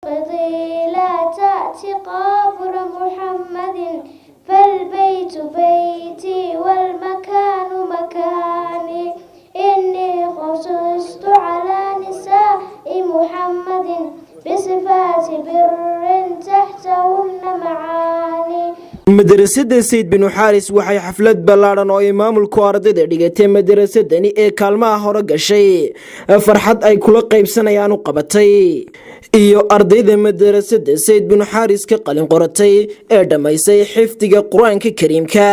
قضي لا تأتي قبر محمد فالبيت بيتي والمكان مكاني إني خصصت على نساء محمد بصفات بر تحتهن معاني. madrasadda Sayd bin Xaaris waxay xaflad ballaaran oo maamulku ardayda dhigatay madrasadani ee kaalmaha hore gashay farxad ay kula qaybsanayaan u qabatay iyo ardayda madrasadda Sayd bin Xaaris ka qalin qoratay ee dhamaysay xifdiga Quraanka Kariimka.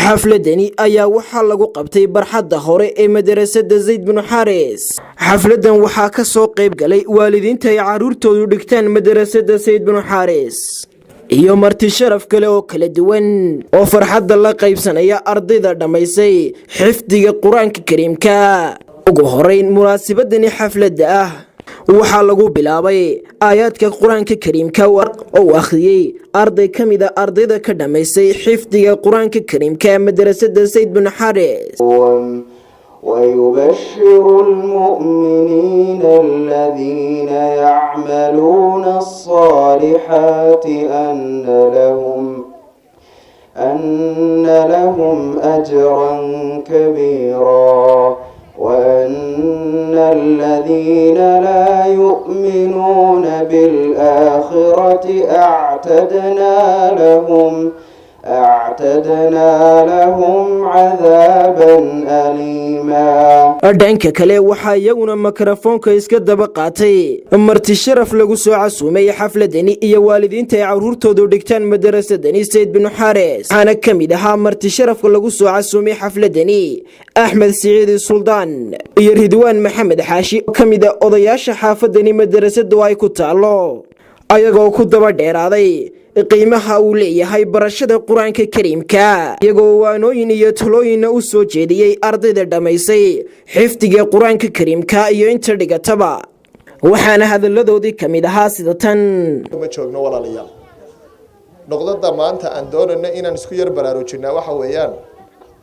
xafladani ayaa waxa lagu qabtay barxadda hore ee madrasadda Sayd bin Xaaris. xafladan waxa ka soo qayb galay waalidiinta ay caruurtoodu dhigtaan madrasadda Sayd bin Xaaris iyo marti sharaf kale oo kala duwan oo farxadda la qaybsanaya ardayda dhamaysay xifdiga Quraanka Kariimka. ugu horeyn munaasabadani xafladda ah waxaa lagu bilaabay aayaadka Quraanka Kariimka oo akhriyay arday kamid ah ardayda ka dhamaysay xifdiga Quraanka Kariimka madrasadda Sayd bin Xaaris. ويبشر المؤمنين الذين يعملون الصالحات أن لهم أجرا كبيرا وأن الذين لا يؤمنون بالآخرة أعتدنا لهم عذابا أليما. dhanka kale waxa iyaguna makarafoonka iska daba qaatay marti sharaf lagu soo casuumay xafladani iyo waalidiinta ay caruurtoodu dhigtaan madrasadani Sayd bin Xaaris. ana kamid ahaa marti sharafka lagu soo casuumay xafladani Axmed Saciid Suldaan iyo Ridwaan Maxamed Xaashi kamid ah odayaasha xaafadani madrasaddu ay ku taalo ayagoo ku daba dheeraaday qiimaha uu leeyahay barashada Quraanka Kariimka iyagoo waanooyin iyo talooyin u soo jeediyay ardayda dhamaysay xifdiga Quraanka Kariimka iyo inta dhigataba. waxaana hadaladoodii kamid ahaa sida tan: ma joogno walaalayaal noqdada maanta aan doonayno inaan isku yar baraarujinaa waxa weeyaan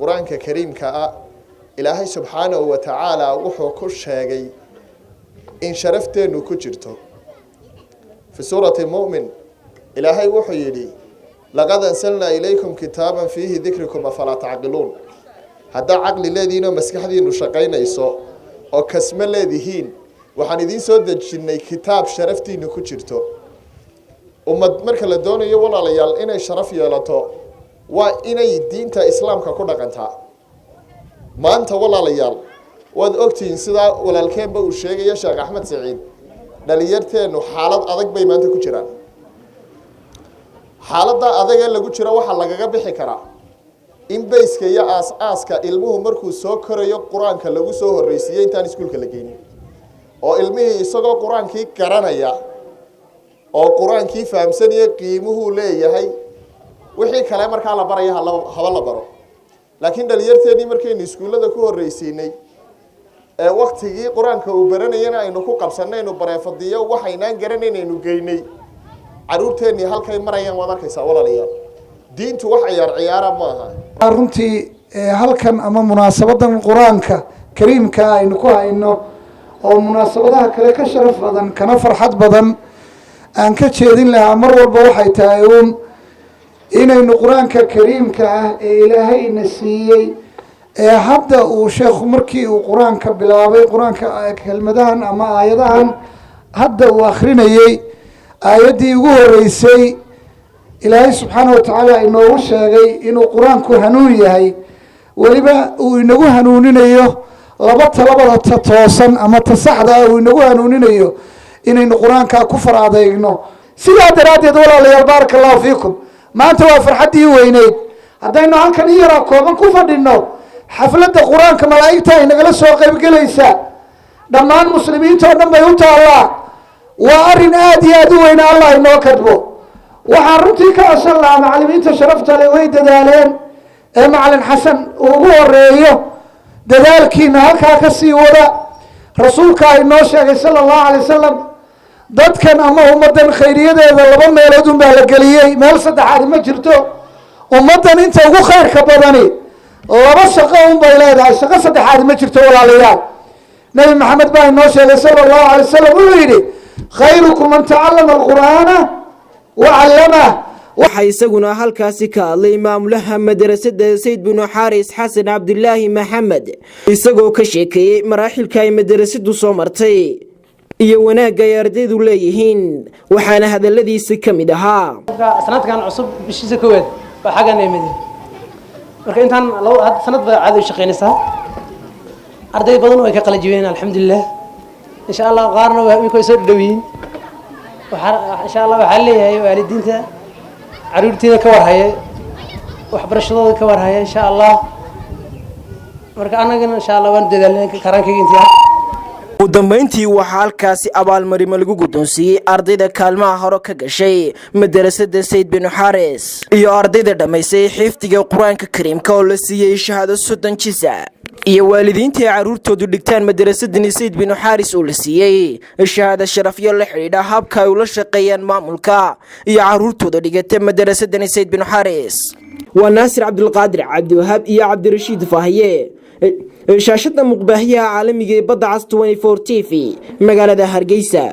Quraanka Kariimka Ilaahay subhanahu wa ta'ala wuxuu ku sheegay in sharafteenu ku jirto fi suurati Mu'min. إلهي وحي يدي لقد أنزلنا إليكم كتابا فيه ذكركم فلا تعقلون. هذا عقل الذين مسكحين وشقينا يسوع أو كسم الذين وحندين سود جنة كتاب شرفتي نكوشرتو ومدمر كلا دون يولا ليال إنا شرف يالتو وإنا الدين تا إسلام كقولنا كنتا ما أنت ولا ليال وذ أكتين سدا ولا الكلام بوشيء يا شيخ أحمد سعيد دليرته إنه حالات أذك بيمان تكوشران xaaladda adaga lagu jiro waxa lagaga bixi karaa in bayska iyo aaska ilmuhu markuu soo korayo Quraanka lagu soo horreysiyay intaan iskuulka la geeyay oo ilmihii isagoo Quraankii garanaya oo Quraankii fahamsanaya qiimuhu leeyahay wixii kale markaa la barayo haba la baro. laakiin dhalinyarteedii markaynu iskuulada ku horreysiinay ee waqtigii Quraanka uu baranayna aynu ku qabsanayno bareefadiyo waxaynaan garanayno geynay caruurteeni halkay marayaan wada arkaysa walaalayaal diintu wax ciyaar ma aha. runtii halkan ama munaasabadan Quraanka Kariimka aynu ku hayno oo munaasabadaha kale ka sharaf badan kana farxad badan aan ka jeedin lahaa mar walba waxay tahay inaynu Quraanka Kariimka ee Ilaahay na siiyay ee hadda uu sheekhu markii uu Quraanka bilaabay Quraanka kelmadahan ama aayadahan hadda uu akhrinayay آياتي وهريسي إلهي سبحانه وتعالى إنه وشاقي إنه قرآن كهنوني هاي ولبا وإنه هنونين إيوه لبطة تتوصن أما تصحدا وإنه هنونين إيوه إنه قرآن كفر عضيقنه سيدا درادي دولا لي بارك الله فيكم ما أنت وافر حد يوينيك هذا إنه عنك نيراكو من كفر إنه حفلة القرآن كملايكتا إنه قلسوا قيب قليسا دمان مسلمين تونم بيوتا الله وأرن آدي أدوين الله إنه كتبه وحرمتي كأسل الله معلمين تشرفت لويد دالين معلن حسن وهو الرئيو دالكين هكا كسي ولا رسولك إنه شاقي صلى الله عليه وسلم ضد كان أما أمدن خيرية إذا لبما يلدون بهالقلية مال صدح عادي ما جرتو أمدن انت وهو خير كبضاني لبا شقاهم بإلهي شقا صدح عادي ما جرتو ولا ليال نبي محمد باي إنه شاقي صلى الله عليه وسلم ويري khayrukum man tacallama alqur'aana wa callamah. waxaa isaguna halkaasi ka hadlay maamulaha madrasada Sayd bin Xaaris Xasan Cabdulaahi Maxamed isagoo ka sheekeeyay maraaxilka ay madrasadu soo martay iyo wanaagga ay ardaydu leeyihiin waxaana hadaladiisa ka mid ahaa sanadkan cusub bishiisa koowaad waa xagan eemid marka intaan sanad baa caadi u shaqeynaysaa arday badan oo ay ka qalajiyeen alxamdulillah insha Allah qaarna waa imika soo dhawiin insha Allah waxa leeyahay waalidiinta caruurtiina ka warhaya waxbarashadooda ka warhaya insha Allah marka anagana insha Allah waan dadaalnaa karaankeega intii ugu dambeyntii waxaa halkaasi abaalmarimo lagu guddoonsiiyey ardayda kaalmaha hore ka gashay madrasada Sayd bin Xaaris iyo ardayda dhamaysay xifdiga quraanka kariimka oo la siiyey shahaado 30 jisa iyo waalidiintii caruurtoodu dhigtaan madrasadani Sayd bin Xaaris oo la siiyey shahaado sharafyo la xiriira habka ay ula shaqeeyaan maamulka iyo caruurtooda dhigata madrasadani Sayd bin Xaaris waa Naasir Cabdulqaadir Cabdi Wahab iyo Cabdirashiid Faahiye shaashada muqbaahiyaha caalamiga ee badda cas 24 TV magaalada Hargeysa.